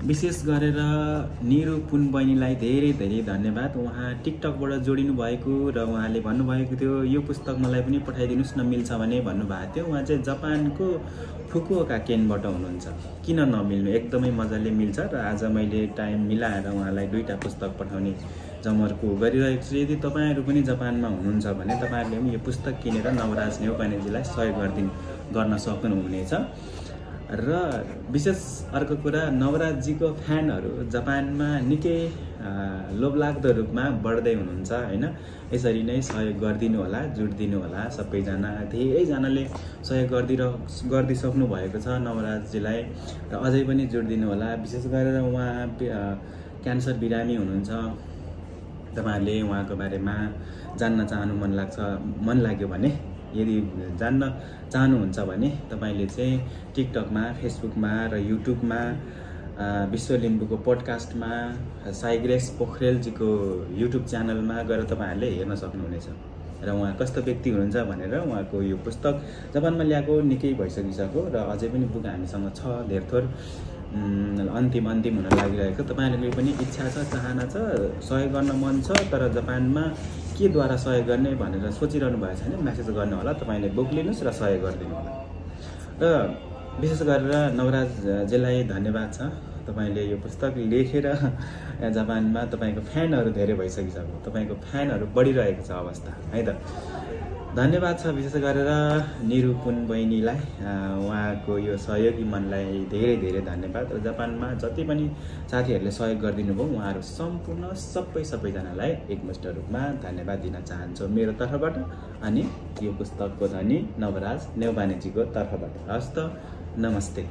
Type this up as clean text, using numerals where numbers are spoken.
विशेष गरेर निरु पुन बहिनीलाई धेरै धेरै धन्यवाद। उहाँ टिकटकबाट जोडिनु भएको र उहाँले भन्नुभएको थियो यो पुस्तक मलाई पनि पठाइदिनुस् न मिल्छ भने भन्नुभएको थियो। उहाँ चाहिँ जापानको फुकुओका केनबाट हुनुहुन्छ। किन नमिल्नु, एकदमै मजाले मिल्छ र आज मैले टाइम मिलाएर उहाँलाई 2टा पुस्तक पठाउने जमर्को गरिरहेको छु। यदि तपाईहरु पनि जापानमा हुनुहुन्छ भने तपाईहरुले पनि यो पुस्तक किनेर नवराज नेउपानेजीलाई सहयोग गर्न सक्नुहुनेछ। र विशेष अर्को कुरा, नवराजजीको फ्यानहरु जापानमा निकै लोभलाग्दो रूपमा बढ्दै हुनुहुन्छ हैन। यसरी नै सहयोग गरिदिनु होला, जुट्दिनु होला सबैजना। धेरैजनाले सहयोग गरिदिसक्नु भएको छ नवराजजीलाई र अझै पनि जुट्दिनु होला। विशेष गरेर उहाँ क्यान्सर बिरामी हुनुहुन्छ। तपाईहरुले उहाँको बारेमा जान्न मन लाग्यो भने, यदि जान्न चाहनुहुन्छ भने तपाईले चाहिँ टिकटकमा, फेसबुकमा र युट्युबमा, विश्व लिम्बुको पोडकास्टमा, साइग्रेस पोखरेलजीको युट्युब च्यानलमा गएर तपाईहरुले हेर्न सक्नुहुनेछ र उहाँ कस्तो व्यक्ति हुनुहुन्छ भनेर। उहाँको यो पुस्तक जापानमा ल्याएको निकै भइसकिसक्यो र अझै पनि बुक हामीसँग छ धेरथोर, अन्तिम हुन लागिरहेको। तपाईहरुले पनि इच्छा छ, चाहना छ, सहयोग गर्न मन छ, तर जापानमा के द्वारा सहयोग गर्ने भनेर सोचिरहनु भएको छ भने मेसेज गर्नु होला। तपाईले बुक लिनुस् र सहयोग गरिदिनु होला। र विशेष गरेर नवराजजीलाई धन्यवाद छ, तपाईले यो पुस्तक लेखेर जापानमा तपाईको फ्यानहरु धेरै भइसकिसक्यो, तपाईको फ्यानहरु बढिरहेको छ अवस्था है त। धन्यवाद छ विशेष गरेर निरूपुन बहिनीलाई, उहाँको यो सहयोगी मनलाई धेरै धेरै धन्यवाद। र जापानमा जति पनि साथीहरूले सहयोग गरिदिनु भयो उहाँहरू सम्पूर्ण सबैजनालाई एकमुष्ट रूपमा धन्यवाद दिन चाहन्छु मेरो तर्फबाट अनि यो पुस्तकको धनी नवराज नेउपानेजीको तर्फबाट। हस्त नमस्ते।